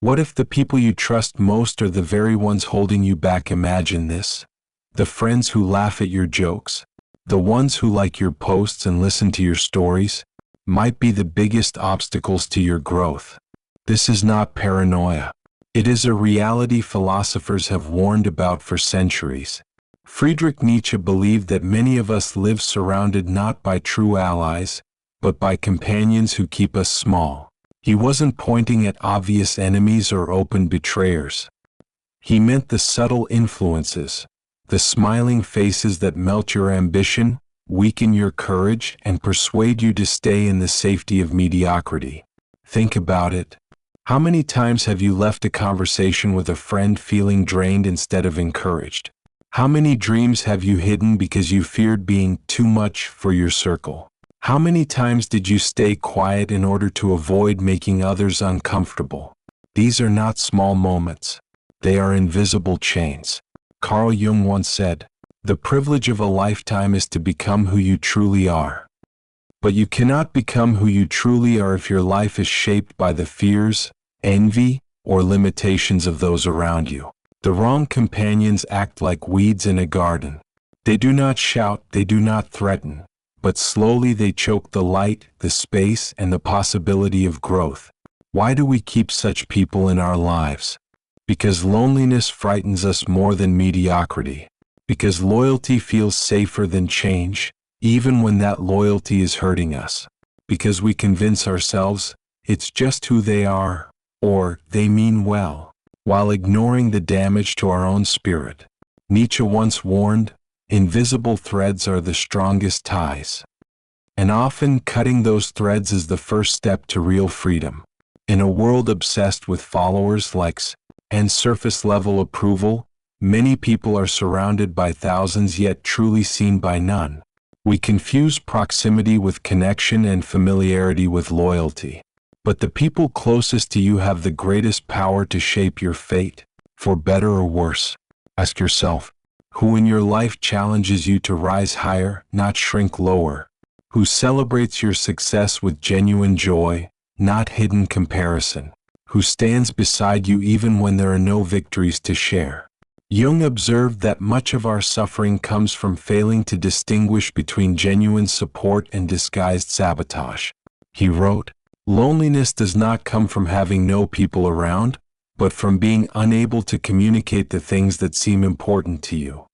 What if the people you trust most are the very ones holding you back? Imagine this. The friends who laugh at your jokes, the ones who like your posts and listen to your stories, might be the biggest obstacles to your growth. This is not paranoia. It is a reality philosophers have warned about for centuries. Friedrich Nietzsche believed that many of us live surrounded not by true allies, but by companions who keep us small. He wasn't pointing at obvious enemies or open betrayers. He meant the subtle influences, the smiling faces that melt your ambition, weaken your courage, and persuade you to stay in the safety of mediocrity. Think about it. How many times have you left a conversation with a friend feeling drained instead of encouraged? How many dreams have you hidden because you feared being too much for your circle? How many times did you stay quiet in order to avoid making others uncomfortable? These are not small moments. They are invisible chains. Carl Jung once said, "The privilege of a lifetime is to become who you truly are." But you cannot become who you truly are if your life is shaped by the fears, envy, or limitations of those around you. The wrong companions act like weeds in a garden. They do not shout, they do not threaten, but slowly they choke the light, the space, and the possibility of growth. Why do we keep such people in our lives? Because loneliness frightens us more than mediocrity. Because loyalty feels safer than change, even when that loyalty is hurting us. Because we convince ourselves it's just who they are, or they mean well, while ignoring the damage to our own spirit. Nietzsche once warned, "Invisible threads are the strongest ties." And often cutting those threads is the first step to real freedom. In a world obsessed with followers, likes, and surface-level approval, many people are surrounded by thousands yet truly seen by none. We confuse proximity with connection and familiarity with loyalty. But the people closest to you have the greatest power to shape your fate, for better or worse. Ask yourself, who in your life challenges you to rise higher, not shrink lower? Who celebrates your success with genuine joy, not hidden comparison? Who stands beside you even when there are no victories to share? Jung observed that much of our suffering comes from failing to distinguish between genuine support and disguised sabotage. He wrote, "Loneliness does not come from having no people around, but from being unable to communicate the things that seem important to you."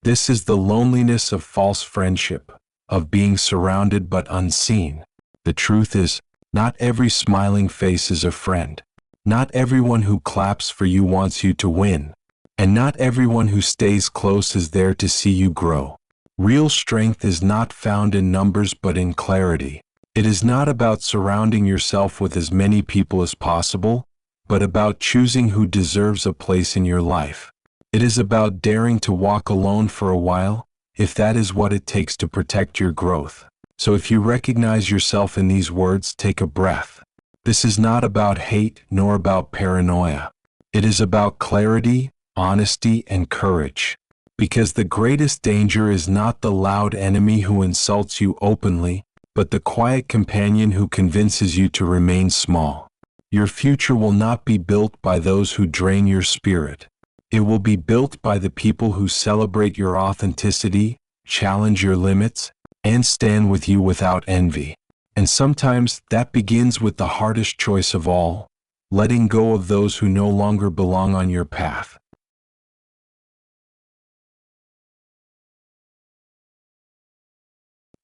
This is the loneliness of false friendship, of being surrounded but unseen. The truth is, not every smiling face is a friend. Not everyone who claps for you wants you to win. And not everyone who stays close is there to see you grow. Real strength is not found in numbers but in clarity. It is not about surrounding yourself with as many people as possible, but about choosing who deserves a place in your life. It is about daring to walk alone for a while, if that is what it takes to protect your growth. So if you recognize yourself in these words, take a breath. This is not about hate nor about paranoia. It is about clarity, honesty, and courage. Because the greatest danger is not the loud enemy who insults you openly, but the quiet companion who convinces you to remain small. Your future will not be built by those who drain your spirit. It will be built by the people who celebrate your authenticity, challenge your limits, and stand with you without envy. And sometimes that begins with the hardest choice of all, letting go of those who no longer belong on your path.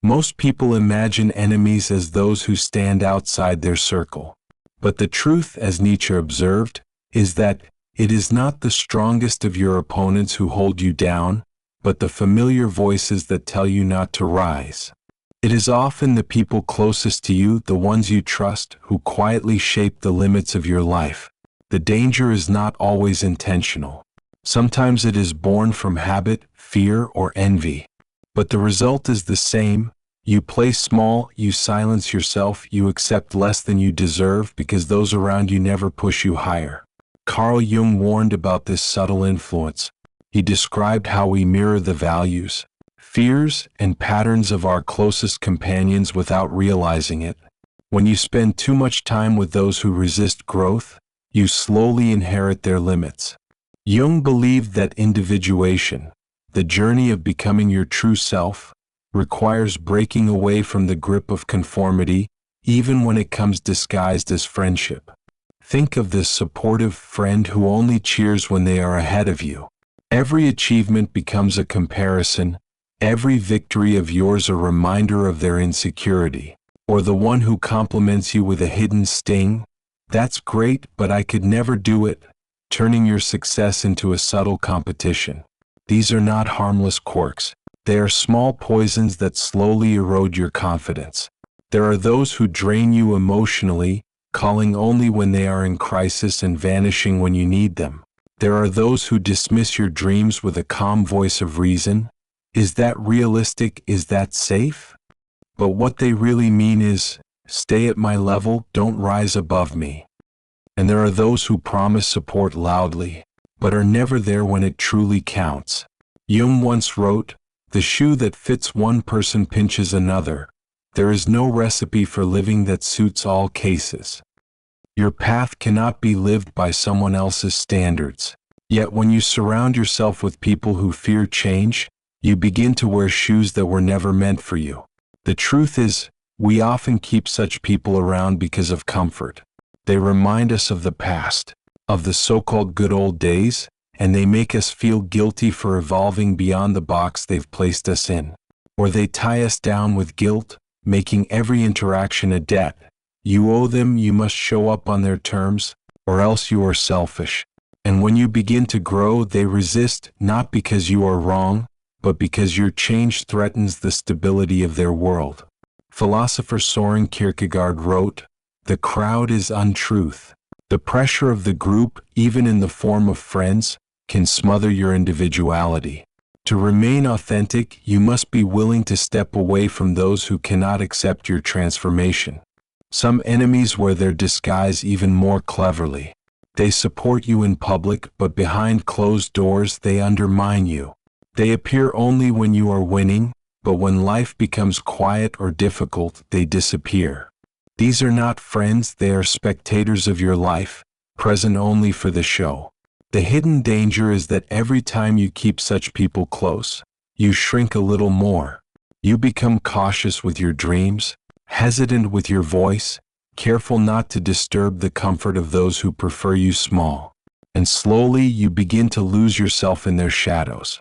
Most people imagine enemies as those who stand outside their circle. But the truth, as Nietzsche observed, is that it is not the strongest of your opponents who hold you down, but the familiar voices that tell you not to rise. It is often the people closest to you, the ones you trust, who quietly shape the limits of your life. The danger is not always intentional. Sometimes it is born from habit, fear, or envy. But the result is the same. You play small, you silence yourself, you accept less than you deserve because those around you never push you higher. Carl Jung warned about this subtle influence. He described how we mirror the values, fears, and patterns of our closest companions without realizing it. When you spend too much time with those who resist growth, you slowly inherit their limits. Jung believed that individuation, the journey of becoming your true self, requires breaking away from the grip of conformity, even when it comes disguised as friendship. Think of this supportive friend who only cheers when they are ahead of you. Every achievement becomes a comparison, every victory of yours a reminder of their insecurity. Or the one who compliments you with a hidden sting, "That's great, but I could never do it," turning your success into a subtle competition. These are not harmless quirks. They are small poisons that slowly erode your confidence. There are those who drain you emotionally, calling only when they are in crisis and vanishing when you need them. There are those who dismiss your dreams with a calm voice of reason. Is that realistic? Is that safe? But what they really mean is, stay at my level, don't rise above me. And there are those who promise support loudly, but are never there when it truly counts. Jung once wrote, "The shoe that fits one person pinches another. There is no recipe for living that suits all cases." Your path cannot be lived by someone else's standards. Yet when you surround yourself with people who fear change, you begin to wear shoes that were never meant for you. The truth is, we often keep such people around because of comfort. They remind us of the past, of the so-called good old days, and they make us feel guilty for evolving beyond the box they've placed us in. Or they tie us down with guilt, making every interaction a debt. You owe them, you must show up on their terms, or else you are selfish. And when you begin to grow, they resist, not because you are wrong, but because your change threatens the stability of their world. Philosopher Søren Kierkegaard wrote, "The crowd is untruth. The pressure of the group, even in the form of friends, can smother your individuality. To remain authentic, you must be willing to step away from those who cannot accept your transformation. Some enemies wear their disguise even more cleverly. They support you in public, but behind closed doors they undermine you. They appear only when you are winning, but when life becomes quiet or difficult, they disappear. These are not friends, they are spectators of your life, present only for the show." The hidden danger is that every time you keep such people close, you shrink a little more. You become cautious with your dreams, hesitant with your voice, careful not to disturb the comfort of those who prefer you small. And slowly you begin to lose yourself in their shadows.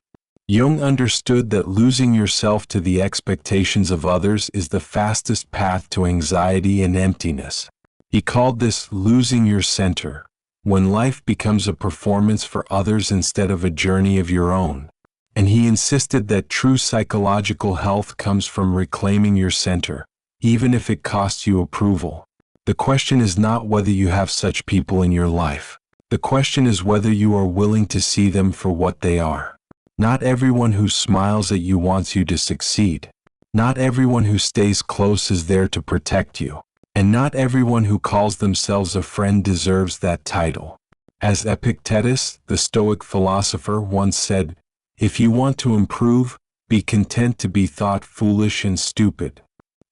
Jung understood that losing yourself to the expectations of others is the fastest path to anxiety and emptiness. He called this losing your center, when life becomes a performance for others instead of a journey of your own. And he insisted that true psychological health comes from reclaiming your center, even if it costs you approval. The question is not whether you have such people in your life. The question is whether you are willing to see them for what they are. Not everyone who smiles at you wants you to succeed. Not everyone who stays close is there to protect you. And not everyone who calls themselves a friend deserves that title. As Epictetus, the Stoic philosopher, once said, "If you want to improve, be content to be thought foolish and stupid.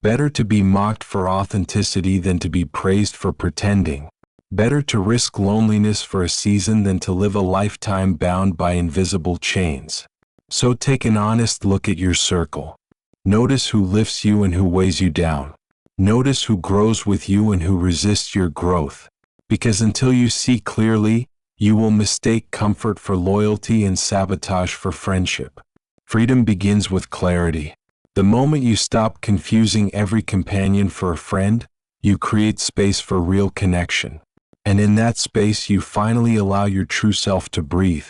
Better to be mocked for authenticity than to be praised for pretending. Better to risk loneliness for a season than to live a lifetime bound by invisible chains." So take an honest look at your circle. Notice who lifts you and who weighs you down. Notice who grows with you and who resists your growth. Because until you see clearly, you will mistake comfort for loyalty and sabotage for friendship. Freedom begins with clarity. The moment you stop confusing every companion for a friend, you create space for real connection. And in that space you finally allow your true self to breathe.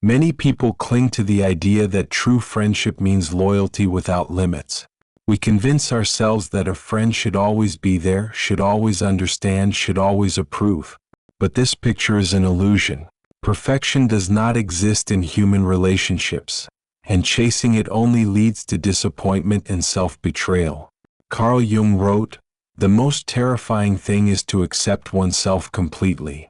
Many people cling to the idea that true friendship means loyalty without limits. We convince ourselves that a friend should always be there, should always understand, should always approve. But this picture is an illusion. Perfection does not exist in human relationships, and chasing it only leads to disappointment and self-betrayal. Carl Jung wrote, "The most terrifying thing is to accept oneself completely."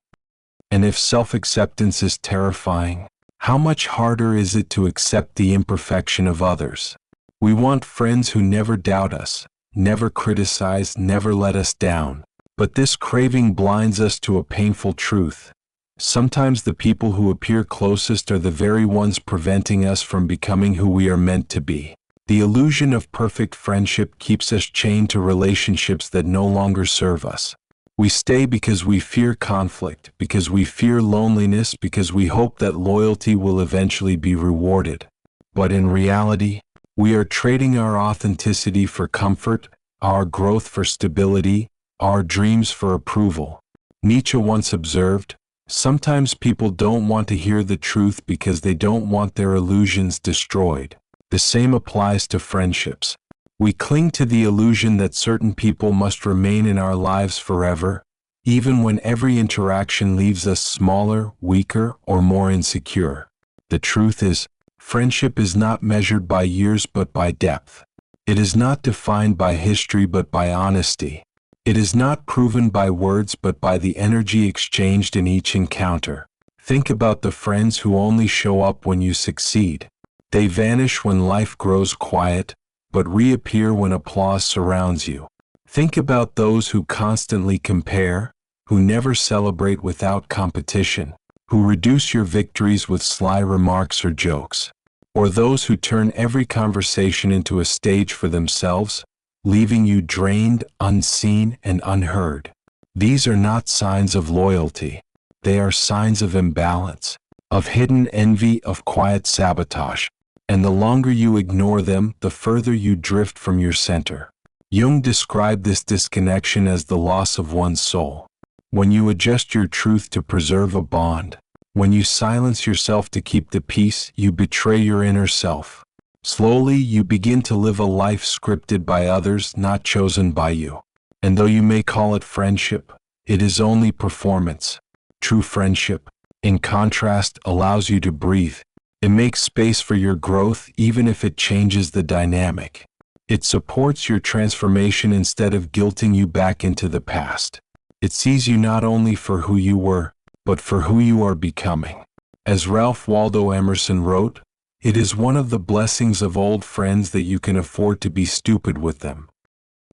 And if self-acceptance is terrifying, how much harder is it to accept the imperfection of others? We want friends who never doubt us, never criticize, never let us down. But this craving blinds us to a painful truth. Sometimes the people who appear closest are the very ones preventing us from becoming who we are meant to be. The illusion of perfect friendship keeps us chained to relationships that no longer serve us. We stay because we fear conflict, because we fear loneliness, because we hope that loyalty will eventually be rewarded. But in reality, we are trading our authenticity for comfort, our growth for stability, our dreams for approval. Nietzsche once observed, "Sometimes people don't want to hear the truth because they don't want their illusions destroyed." The same applies to friendships. We cling to the illusion that certain people must remain in our lives forever, even when every interaction leaves us smaller, weaker, or more insecure. The truth is, friendship is not measured by years but by depth. It is not defined by history but by honesty. It is not proven by words but by the energy exchanged in each encounter. Think about the friends who only show up when you succeed. They vanish when life grows quiet, but reappear when applause surrounds you. Think about those who constantly compare, who never celebrate without competition, who reduce your victories with sly remarks or jokes, or those who turn every conversation into a stage for themselves, leaving you drained, unseen, and unheard. These are not signs of loyalty. They are signs of imbalance, of hidden envy, of quiet sabotage. And the longer you ignore them, the further you drift from your center. Jung described this disconnection as the loss of one's soul. When you adjust your truth to preserve a bond, when you silence yourself to keep the peace, you betray your inner self. Slowly, you begin to live a life scripted by others, not chosen by you. And though you may call it friendship, it is only performance. True friendship, in contrast, allows you to breathe. It makes space for your growth even if it changes the dynamic. It supports your transformation instead of guilting you back into the past. It sees you not only for who you were, but for who you are becoming. As Ralph Waldo Emerson wrote, "It is one of the blessings of old friends that you can afford to be stupid with them."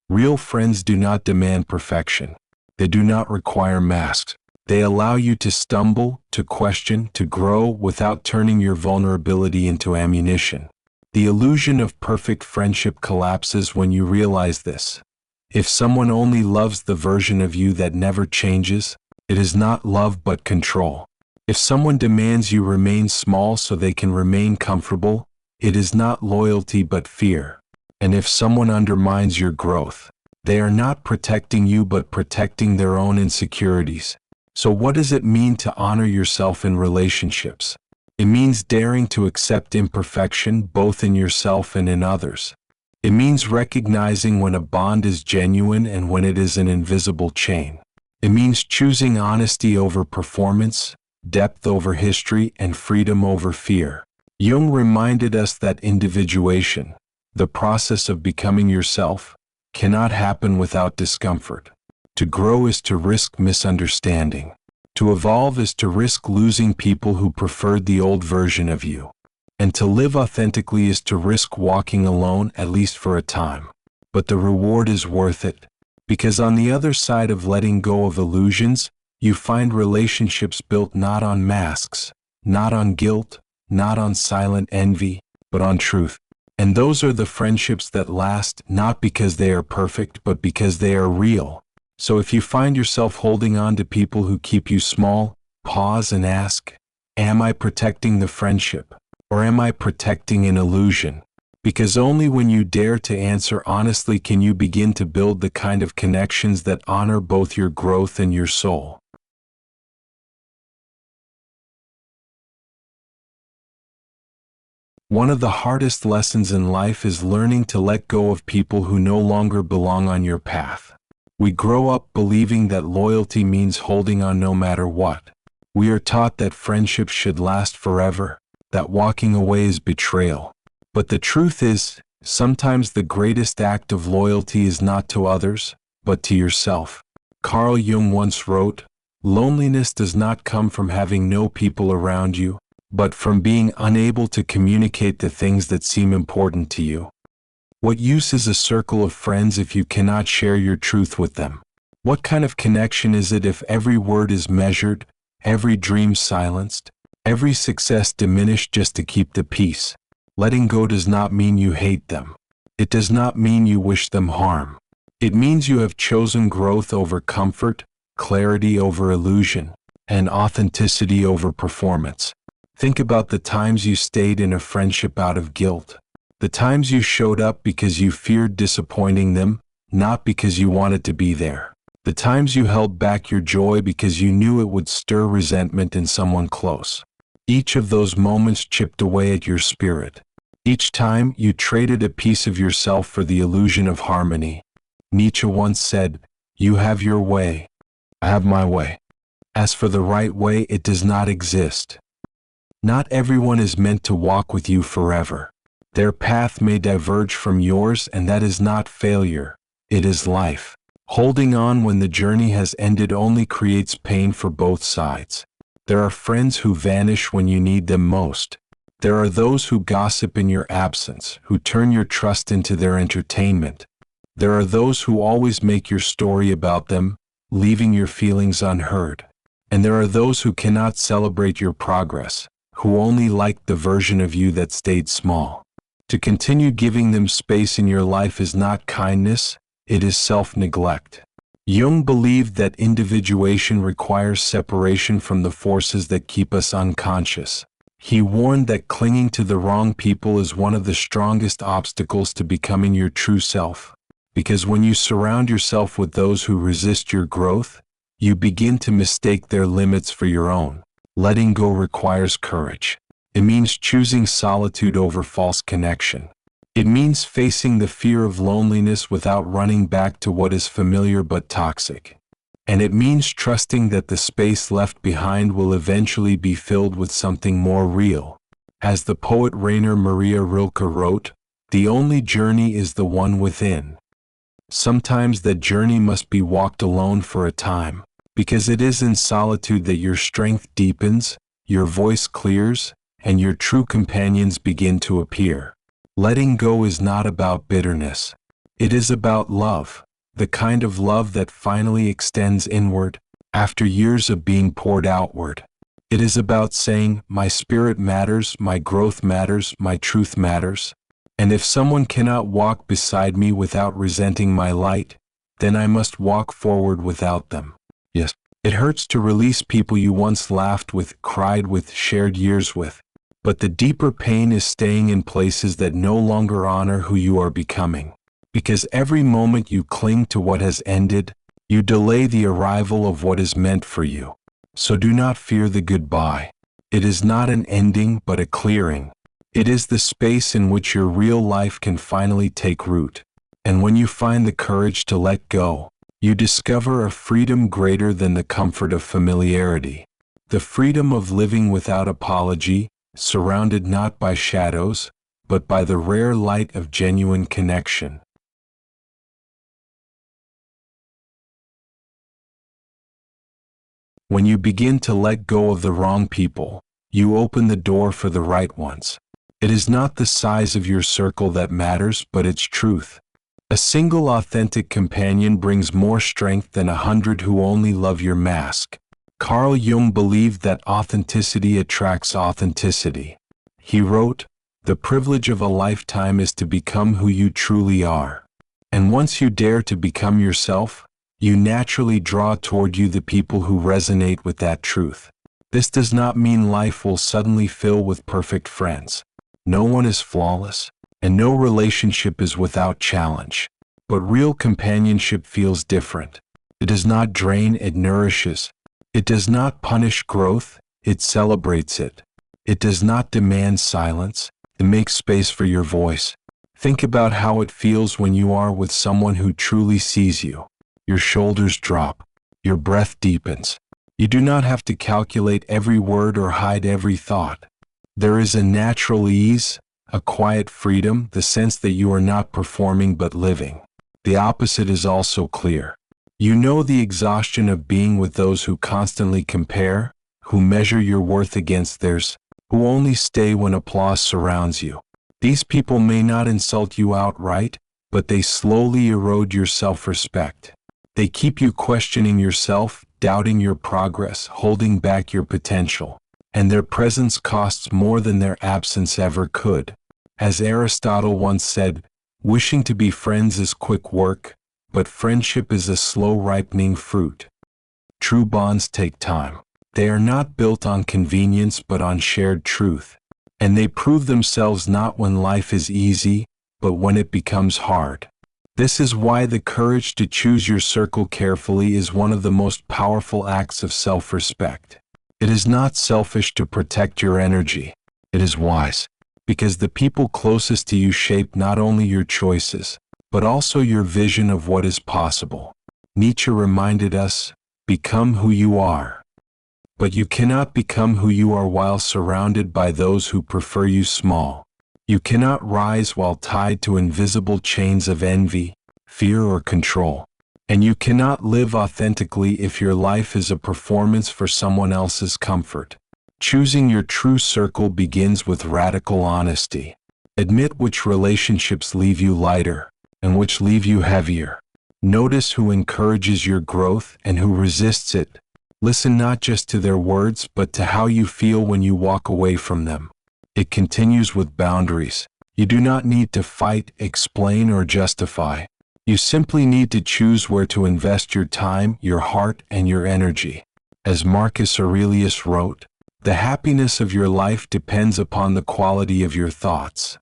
Real friends do not demand perfection. They do not require masks. They allow you to stumble, to question, to grow without turning your vulnerability into ammunition. The illusion of perfect friendship collapses when you realize this. If someone only loves the version of you that never changes, it is not love but control. If someone demands you remain small so they can remain comfortable, it is not loyalty but fear. And if someone undermines your growth, they are not protecting you but protecting their own insecurities. So what does it mean to honor yourself in relationships? It means daring to accept imperfection both in yourself and in others. It means recognizing when a bond is genuine and when it is an invisible chain. It means choosing honesty over performance, depth over history, and freedom over fear. Jung reminded us that individuation, the process of becoming yourself, cannot happen without discomfort. To grow is to risk misunderstanding. To evolve is to risk losing people who preferred the old version of you. And to live authentically is to risk walking alone, at least for a time. But the reward is worth it, because on the other side of letting go of illusions, you find relationships built not on masks, not on guilt, not on silent envy, but on truth. And those are the friendships that last, not because they are perfect, but because they are real. So if you find yourself holding on to people who keep you small, pause and ask, am I protecting the friendship, or am I protecting an illusion? Because only when you dare to answer honestly can you begin to build the kind of connections that honor both your growth and your soul. One of the hardest lessons in life is learning to let go of people who no longer belong on your path. We grow up believing that loyalty means holding on no matter what. We are taught that friendships should last forever, that walking away is betrayal. But the truth is, sometimes the greatest act of loyalty is not to others, but to yourself. Carl Jung once wrote, "Loneliness does not come from having no people around you, but from being unable to communicate the things that seem important to you." What use is a circle of friends if you cannot share your truth with them? What kind of connection is it if every word is measured, every dream silenced, every success diminished just to keep the peace? Letting go does not mean you hate them. It does not mean you wish them harm. It means you have chosen growth over comfort, clarity over illusion, and authenticity over performance. Think about the times you stayed in a friendship out of guilt. The times you showed up because you feared disappointing them, not because you wanted to be there. The times you held back your joy because you knew it would stir resentment in someone close. Each of those moments chipped away at your spirit. Each time you traded a piece of yourself for the illusion of harmony. Nietzsche once said, "You have your way, I have my way. As for the right way, it does not exist." Not everyone is meant to walk with you forever. Their path may diverge from yours, and that is not failure, it is life. Holding on when the journey has ended only creates pain for both sides. There are friends who vanish when you need them most. There are those who gossip in your absence, who turn your trust into their entertainment. There are those who always make your story about them, leaving your feelings unheard. And there are those who cannot celebrate your progress, who only like the version of you that stayed small. To continue giving them space in your life is not kindness, it is self-neglect. Jung believed that individuation requires separation from the forces that keep us unconscious. He warned that clinging to the wrong people is one of the strongest obstacles to becoming your true self. Because when you surround yourself with those who resist your growth, you begin to mistake their limits for your own. Letting go requires courage. It means choosing solitude over false connection. It means facing the fear of loneliness without running back to what is familiar but toxic. And it means trusting that the space left behind will eventually be filled with something more real. As the poet Rainer Maria Rilke wrote, "The only journey is the one within." Sometimes that journey must be walked alone for a time, because it is in solitude that your strength deepens, your voice clears, and your true companions begin to appear. Letting go is not about bitterness. It is about love, the kind of love that finally extends inward, after years of being poured outward. It is about saying, "My spirit matters, my growth matters, my truth matters. And if someone cannot walk beside me without resenting my light, then I must walk forward without them." Yes, it hurts to release people you once laughed with, cried with, shared years with. But the deeper pain is staying in places that no longer honor who you are becoming. Because every moment you cling to what has ended, you delay the arrival of what is meant for you. So do not fear the goodbye. It is not an ending but a clearing. It is the space in which your real life can finally take root. And when you find the courage to let go, you discover a freedom greater than the comfort of familiarity. The freedom of living without apology, surrounded not by shadows, but by the rare light of genuine connection. When you begin to let go of the wrong people, you open the door for the right ones. It is not the size of your circle that matters, but its truth. A single authentic companion brings more strength than 100 who only love your mask. Carl Jung believed that authenticity attracts authenticity. He wrote, "The privilege of a lifetime is to become who you truly are. And once you dare to become yourself, you naturally draw toward you the people who resonate with that truth." This does not mean life will suddenly fill with perfect friends. No one is flawless, and no relationship is without challenge. But real companionship feels different. It does not drain, it nourishes. It does not punish growth, it celebrates it. It does not demand silence, it makes space for your voice. Think about how it feels when you are with someone who truly sees you. Your shoulders drop, your breath deepens. You do not have to calculate every word or hide every thought. There is a natural ease, a quiet freedom, the sense that you are not performing but living. The opposite is also clear. You know the exhaustion of being with those who constantly compare, who measure your worth against theirs, who only stay when applause surrounds you. These people may not insult you outright, but they slowly erode your self-respect. They keep you questioning yourself, doubting your progress, holding back your potential. And their presence costs more than their absence ever could. As Aristotle once said, wishing to be friends is quick work, but friendship is a slow ripening fruit. True bonds take time. They are not built on convenience but on shared truth. And they prove themselves not when life is easy, but when it becomes hard. This is why the courage to choose your circle carefully is one of the most powerful acts of self-respect. It is not selfish to protect your energy. It is wise, because the people closest to you shape not only your choices, but also your vision of what is possible. Nietzsche reminded us, become who you are. But you cannot become who you are while surrounded by those who prefer you small. You cannot rise while tied to invisible chains of envy, fear, or control. And you cannot live authentically if your life is a performance for someone else's comfort. Choosing your true circle begins with radical honesty. Admit which relationships leave you lighter, and which leave you heavier. Notice who encourages your growth and who resists it. Listen not just to their words, but to how you feel when you walk away from them. It continues with boundaries. You do not need to fight, explain, or justify. You simply need to choose where to invest your time, your heart, and your energy. As Marcus Aurelius wrote, the happiness of your life depends upon the quality of your thoughts.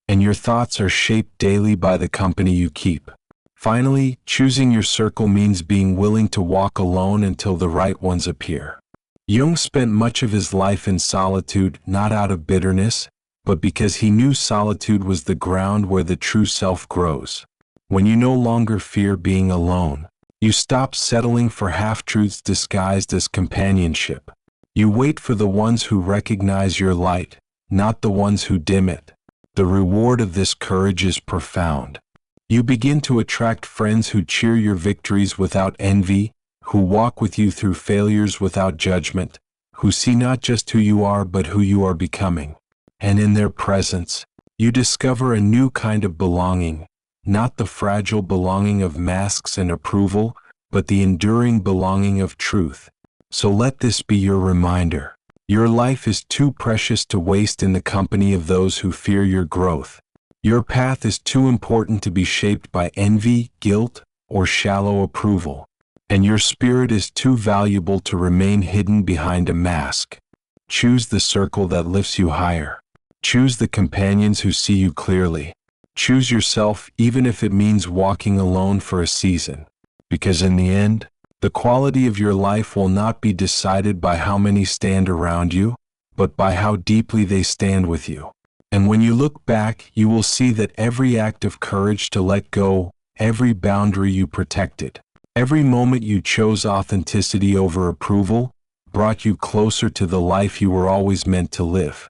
And your thoughts are shaped daily by the company you keep. Finally, choosing your circle means being willing to walk alone until the right ones appear. Jung spent much of his life in solitude, not out of bitterness, but because he knew solitude was the ground where the true self grows. When you no longer fear being alone, you stop settling for half-truths disguised as companionship. You wait for the ones who recognize your light, not the ones who dim it. The reward of this courage is profound. You begin to attract friends who cheer your victories without envy, who walk with you through failures without judgment, who see not just who you are but who you are becoming. And in their presence, you discover a new kind of belonging, not the fragile belonging of masks and approval, but the enduring belonging of truth. So let this be your reminder. Your life is too precious to waste in the company of those who fear your growth. Your path is too important to be shaped by envy, guilt, or shallow approval. And your spirit is too valuable to remain hidden behind a mask. Choose the circle that lifts you higher. Choose the companions who see you clearly. Choose yourself even if it means walking alone for a season. Because in the end, the quality of your life will not be decided by how many stand around you, but by how deeply they stand with you. And when you look back, you will see that every act of courage to let go, every boundary you protected, every moment you chose authenticity over approval, brought you closer to the life you were always meant to live.